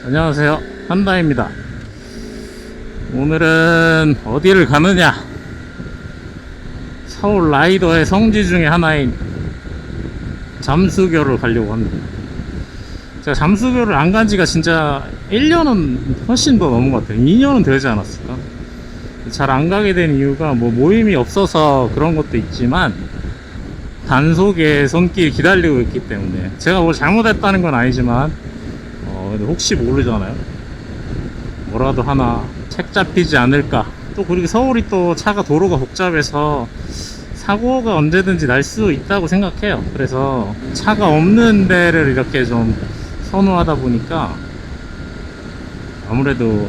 안녕하세요, 한다입니다. 오늘은 어디를 가느냐, 서울 라이더의 성지 중에 하나인 잠수교를 가려고 합니다. 제가 잠수교를 안 간 지가 진짜 1년은 훨씬 더 넘은 것 같아요. 2년은 되지 않았을까. 잘 안 가게 된 이유가 뭐 모임이 없어서 그런 것도 있지만 단속에 손길 기다리고 있기 때문에. 제가 뭐 잘못했다는 건 아니지만 근데 혹시 모르잖아요. 뭐라도 하나 책 잡히지 않을까. 또 그리고 서울이 또 차가 도로가 복잡해서 사고가 언제든지 날 수 있다고 생각해요. 그래서 차가 없는 데를 이렇게 좀 선호하다 보니까 아무래도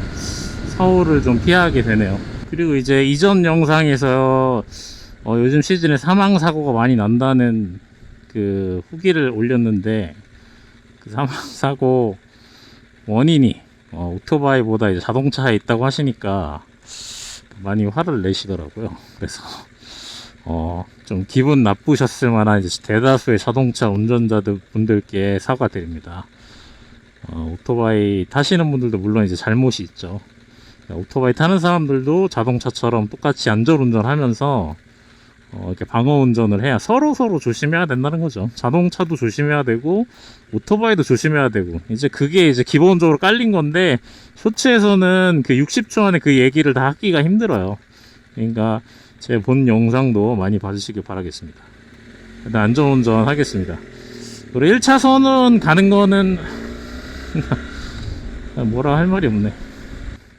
서울을 좀 피하게 되네요. 그리고 이제 이전 영상에서 요즘 시즌에 사망사고가 많이 난다는 그 후기를 올렸는데, 그 사망사고 원인이 오토바이보다 이제 자동차에 있다고 하시니까 많이 화를 내시더라고요. 그래서 좀 기분 나쁘셨을 만한 이제 대다수의 자동차 운전자들 분들께 사과드립니다. 오토바이 타시는 분들도 물론 이제 잘못이 있죠. 오토바이 타는 사람들도 자동차처럼 똑같이 안전운전 하면서 이렇게 방어운전을 해야 서로 조심해야 된다는 거죠. 자동차도 조심해야 되고 오토바이도 조심해야 되고, 이제 그게 이제 기본적으로 깔린 건데, 쇼츠에서는 그 60초 안에 그 얘기를 다 하기가 힘들어요. 그러니까 제 본 영상도 많이 봐주시길 바라겠습니다. 일단 안전운전 하겠습니다. 그리고 1차선은 가는 거는 뭐라 할 말이 없네.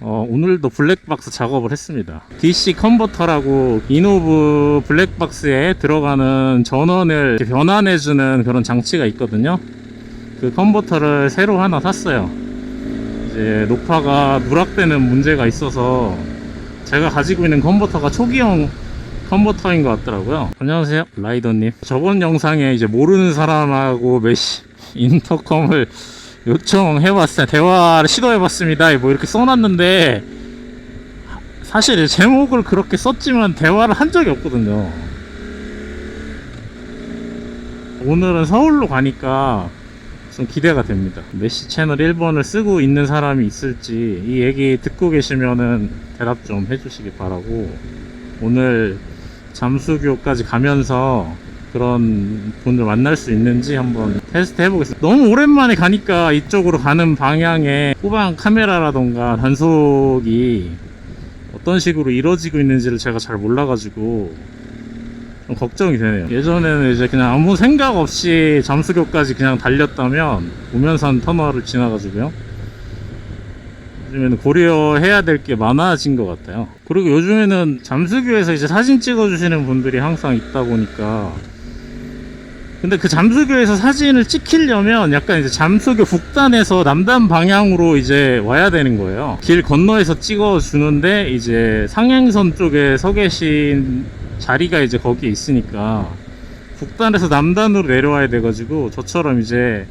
오늘도 블랙박스 작업을 했습니다. DC 컨버터라고 이노브 블랙박스에 들어가는 전원을 변환해주는 그런 장치가 있거든요. 그 컨버터를 새로 하나 샀어요. 이제 녹화가 누락되는 문제가 있어서 제가 가지고 있는 컨버터가 초기형 컨버터인 것 같더라고요. 안녕하세요, 라이더님. 저번 영상에 이제 모르는 사람하고 메시 인터컴을 요청해봤어요. 대화를 시도해봤습니다. 뭐 이렇게 써놨는데, 사실 제목을 그렇게 썼지만 대화를 한 적이 없거든요. 오늘은 서울로 가니까 좀 기대가 됩니다. 메시 채널 1번을 쓰고 있는 사람이 있을지, 이 얘기 듣고 계시면은 대답 좀 해주시기 바라고, 오늘 잠수교까지 가면서 그런 분들 만날 수 있는지 한번 테스트 해보겠습니다. 너무 오랜만에 가니까 이쪽으로 가는 방향에 후방 카메라라던가 단속이 어떤 식으로 이루어지고 있는지를 제가 잘 몰라가지고 좀 걱정이 되네요. 예전에는 이제 그냥 아무 생각 없이 잠수교까지 그냥 달렸다면, 우면산 터널을 지나가지고요. 요즘에는 고려해야 될 게 많아진 것 같아요. 그리고 요즘에는 잠수교에서 이제 사진 찍어주시는 분들이 항상 있다 보니까, 근데 그 잠수교에서 사진을 찍히려면 약간 이제 잠수교 북단에서 남단 방향으로 이제 와야 되는 거예요. 길 건너에서 찍어주는데 이제 상행선 쪽에 서 계신 자리가 이제 거기에 있으니까 북단에서 남단으로 내려와야 돼가지고, 저처럼 이제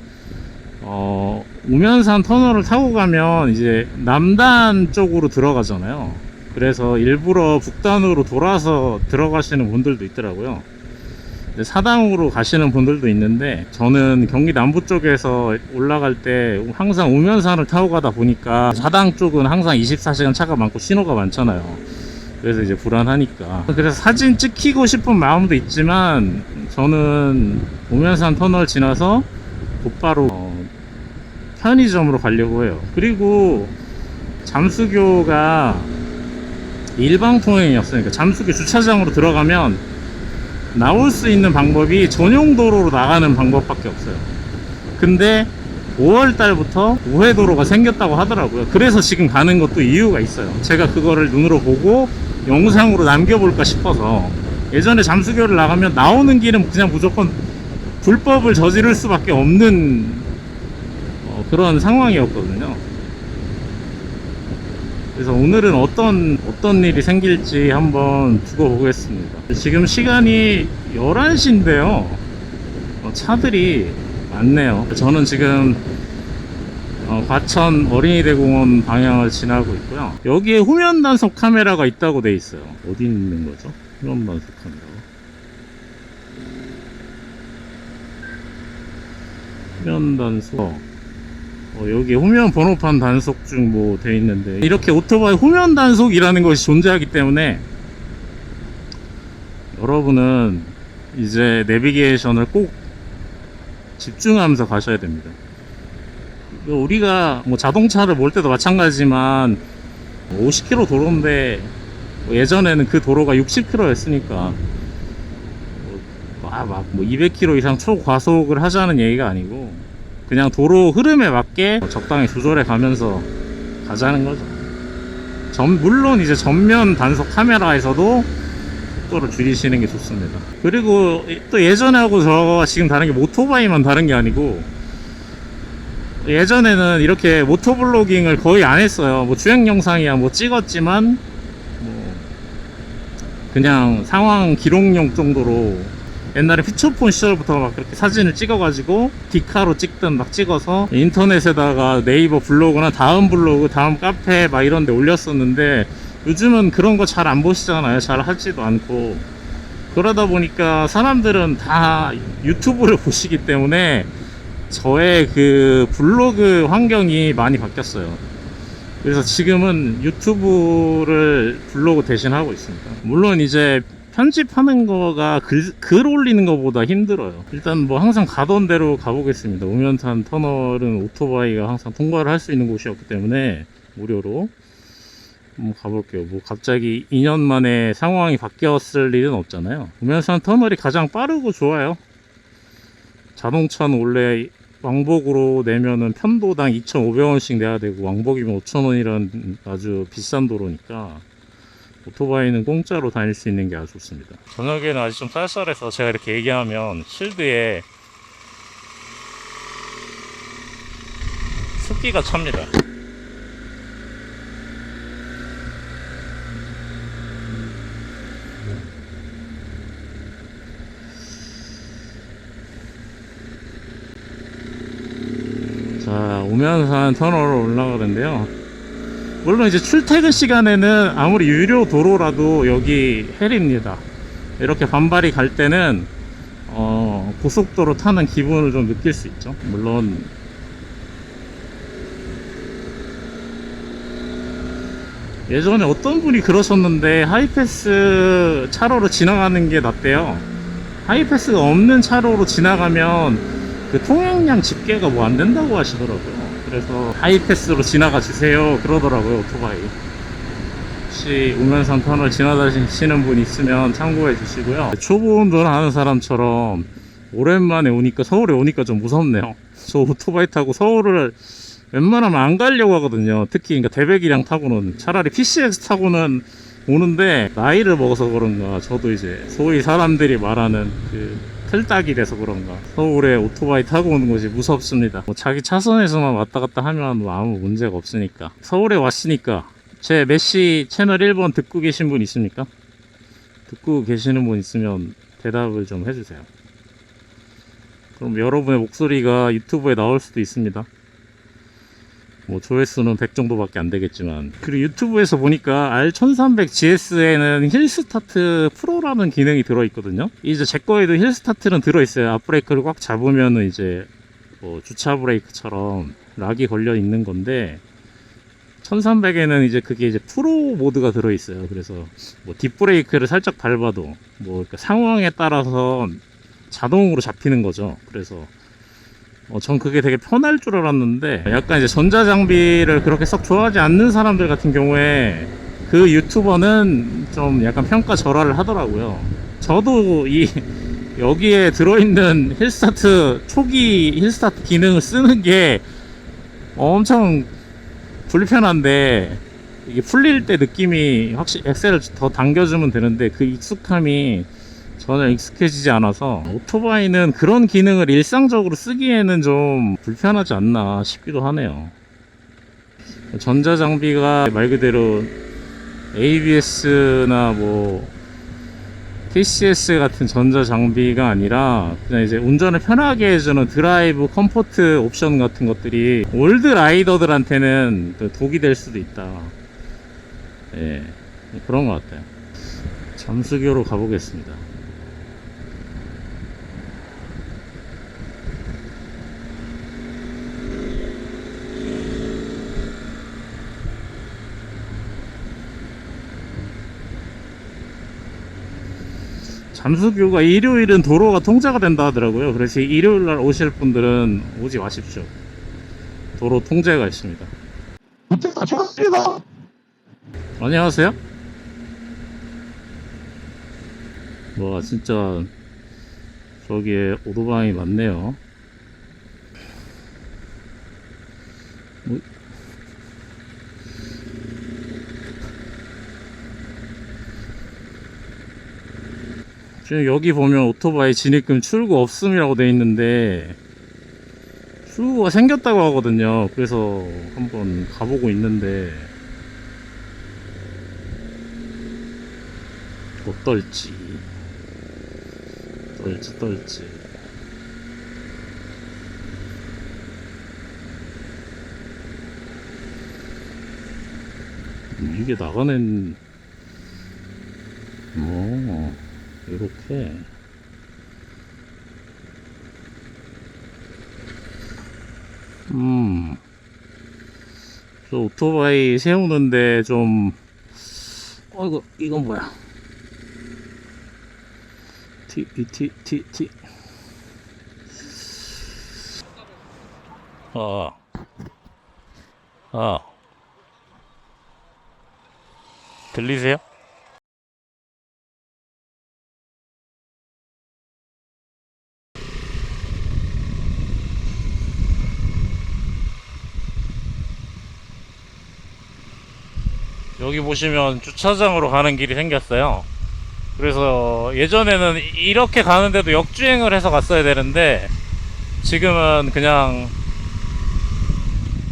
우면산 터널을 타고 가면 이제 남단 쪽으로 들어가잖아요. 그래서 일부러 북단으로 돌아서 들어가시는 분들도 있더라고요. 사당으로 가시는 분들도 있는데, 저는 경기 남부 쪽에서 올라갈 때 항상 우면산을 타고 가다 보니까 사당 쪽은 항상 24시간 차가 많고 신호가 많잖아요. 그래서 이제 불안하니까, 그래서 사진 찍히고 싶은 마음도 있지만 저는 우면산 터널 지나서 곧바로 편의점으로 가려고 해요. 그리고 잠수교가 일방통행이었으니까 잠수교 주차장으로 들어가면 나올 수 있는 방법이 전용 도로로 나가는 방법밖에 없어요. 근데 5월 달부터 우회도로가 생겼다고 하더라고요. 그래서 지금 가는 것도 이유가 있어요. 제가 그거를 눈으로 보고 영상으로 남겨볼까 싶어서. 예전에 잠수교를 나가면 나오는 길은 그냥 무조건 불법을 저지를 수밖에 없는 그런 상황이었거든요. 그래서 오늘은 어떤 일이 생길지 한번 두고 보겠습니다. 지금 시간이 11시인데요 차들이 많네요. 저는 지금 과천 어린이대공원 방향을 지나고 있고요. 여기에 후면 단속 카메라가 있다고 돼 있어요. 어디 있는 거죠? 후면 단속 카메라. 후면 단속. 여기 후면 번호판 단속 중 뭐 돼 있는데, 이렇게 오토바이 후면 단속이라는 것이 존재하기 때문에 여러분은 이제 내비게이션을 꼭 집중하면서 가셔야 됩니다. 우리가 뭐 자동차를 몰 때도 마찬가지지만 50km 도로인데 예전에는 그 도로가 60km였으니까 막 뭐 200km 이상 초과속을 하자는 얘기가 아니고 그냥 도로 흐름에 맞게 적당히 조절해 가면서 가자는 거죠. 물론 이제 전면 단속 카메라에서도 속도를 줄이시는 게 좋습니다. 그리고 또 예전하고 저가 지금 다른 게 오토바이만 다른 게 아니고, 예전에는 이렇게 모토블로깅을 거의 안 했어요. 뭐 주행 영상이야 뭐 찍었지만 뭐 그냥 상황 기록용 정도로, 옛날에 피처폰 시절부터 막 그렇게 사진을 찍어가지고 디카로 찍든 막 찍어서 인터넷에다가 네이버 블로그나 다음 블로그, 다음 카페 막 이런 데 올렸었는데, 요즘은 그런 거 잘 안 보시잖아요. 잘 하지도 않고. 그러다 보니까 사람들은 다 유튜브를 보시기 때문에 저의 그 블로그 환경이 많이 바뀌었어요. 그래서 지금은 유튜브를 블로그 대신 하고 있습니다. 물론 이제 편집하는 거가 글 올리는 거보다 힘들어요. 일단 뭐 항상 가던 대로 가보겠습니다. 우면산 터널은 오토바이가 항상 통과를 할 수 있는 곳이었기 때문에 무료로 한번 가볼게요. 뭐 갑자기 2년 만에 상황이 바뀌었을 일은 없잖아요. 우면산 터널이 가장 빠르고 좋아요. 자동차는 원래 왕복으로 내면은 편도당 2,500원씩 내야 되고, 왕복이면 5,000원이란 아주 비싼 도로니까 오토바이는 공짜로 다닐 수 있는 게 아주 좋습니다. 저녁에는 아직 좀 쌀쌀해서 제가 이렇게 얘기하면 실드에 습기가 찹니다. 자, 우면산 터널로 올라가는데요. 물론 이제 출퇴근 시간에는 아무리 유료 도로라도 여기 헬입니다. 이렇게 반발이 갈 때는 고속도로 타는 기분을 좀 느낄 수 있죠. 물론 예전에 어떤 분이 그러셨는데, 하이패스 차로로 지나가는 게 낫대요. 하이패스가 없는 차로로 지나가면 그 통행량 집계가 뭐 안 된다고 하시더라고요. 그래서 하이패스로 지나가 주세요 그러더라고요, 오토바이. 혹시 우면산 터널 지나다니시는 분 있으면 참고해 주시고요. 초보 운전하는 사람처럼 오랜만에 오니까, 서울에 오니까 좀 무섭네요. 저 오토바이 타고 서울을 웬만하면 안 가려고 하거든요. 특히 그러니까 대배기량 타고는, 차라리 PCX 타고는 오는데, 나이를 먹어서 그런가 저도 이제 소위 사람들이 말하는 그 틀딱이 돼서 그런가 서울에 오토바이 타고 오는 것이 무섭습니다. 뭐 자기 차선에서만 왔다 갔다 하면 뭐 아무 문제가 없으니까. 서울에 왔으니까 제 메시 채널 1번 듣고 계신 분 있습니까? 듣고 계시는 분 있으면 대답을 좀 해주세요. 그럼 여러분의 목소리가 유튜브에 나올 수도 있습니다. 뭐 조회수는 100 정도밖에 안 되겠지만. 그리고 유튜브에서 보니까 R1300GS에는 힐스타트 프로라는 기능이 들어있거든요. 이제 제 거에도 힐스타트는 들어있어요. 앞브레이크를 꽉 잡으면은 이제 뭐 주차 브레이크처럼 락이 걸려 있는 건데, 1300에는 이제 그게 이제 프로 모드가 들어있어요. 그래서 뭐 뒷브레이크를 살짝 밟아도 뭐 그러니까 상황에 따라서 자동으로 잡히는 거죠. 그래서 전 그게 되게 편할 줄 알았는데, 약간 이제 전자장비를 그렇게 썩 좋아하지 않는 사람들 같은 경우에 그 유튜버는 좀 약간 평가 절하를 하더라고요. 저도 여기에 들어있는 힐스타트, 초기 힐스타트 기능을 쓰는 게 엄청 불편한데, 이게 풀릴 때 느낌이 확실히 엑셀을 더 당겨주면 되는데 그 익숙함이 전혀 익숙해지지 않아서, 오토바이는 그런 기능을 일상적으로 쓰기에는 좀 불편하지 않나 싶기도 하네요. 전자장비가 말 그대로 ABS나 뭐 TCS 같은 전자장비가 아니라 그냥 이제 운전을 편하게 해주는 드라이브 컴포트 옵션 같은 것들이 올드 라이더들한테는 독이 될 수도 있다. 예, 그런 것 같아요. 잠수교로 가보겠습니다. 잠수교가 일요일은 도로가 통제가 된다 하더라고요. 그래서 일요일날 오실 분들은 오지 마십시오. 도로 통제가 있습니다. 이제 다 죽었습니다. 안녕하세요. 와, 진짜 저기에 오토바이 많네요. 지금 여기 보면 오토바이 진입금 출구 없음이라고 돼 있는데 출구가 생겼다고 하거든요. 그래서 한번 가보고 있는데 어떨지 이게 나가는 이렇게 저 오토바이 세우는데 좀 이건 뭐야? T 들리세요? 여기 보시면 주차장으로 가는 길이 생겼어요. 그래서 예전에는 이렇게 가는데도 역주행을 해서 갔어야 되는데 지금은 그냥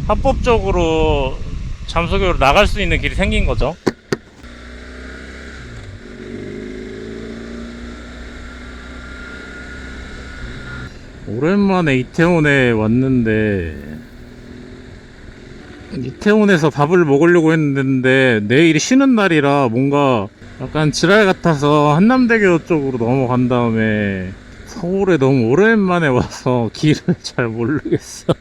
합법적으로 잠수교로 나갈 수 있는 길이 생긴 거죠. 오랜만에 이태원에 왔는데 이태원에서 밥을 먹으려고 했는데 내일이 쉬는 날이라 뭔가 약간 지랄 같아서 한남대교 쪽으로 넘어간 다음에 서울에 너무 오랜만에 와서 길을 잘 모르겠어.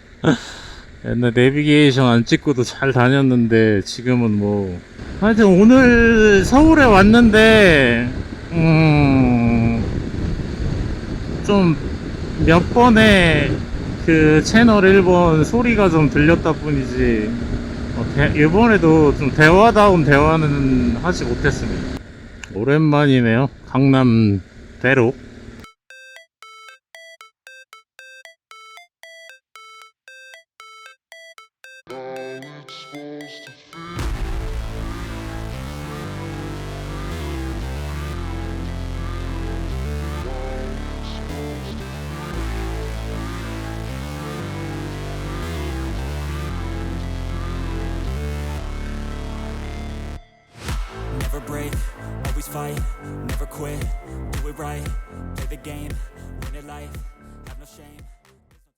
옛날 내비게이션 안 찍고도 잘 다녔는데 지금은 뭐 하여튼 오늘 서울에 왔는데 좀 몇 번의 그 채널 1번 소리가 좀 들렸다 뿐이지 이번에도 좀 대화다운 대화는 하지 못했습니다. 오랜만이네요. 강남 대로. Never break, always fight, never quit, do it right, play the game, win it life, have no shame.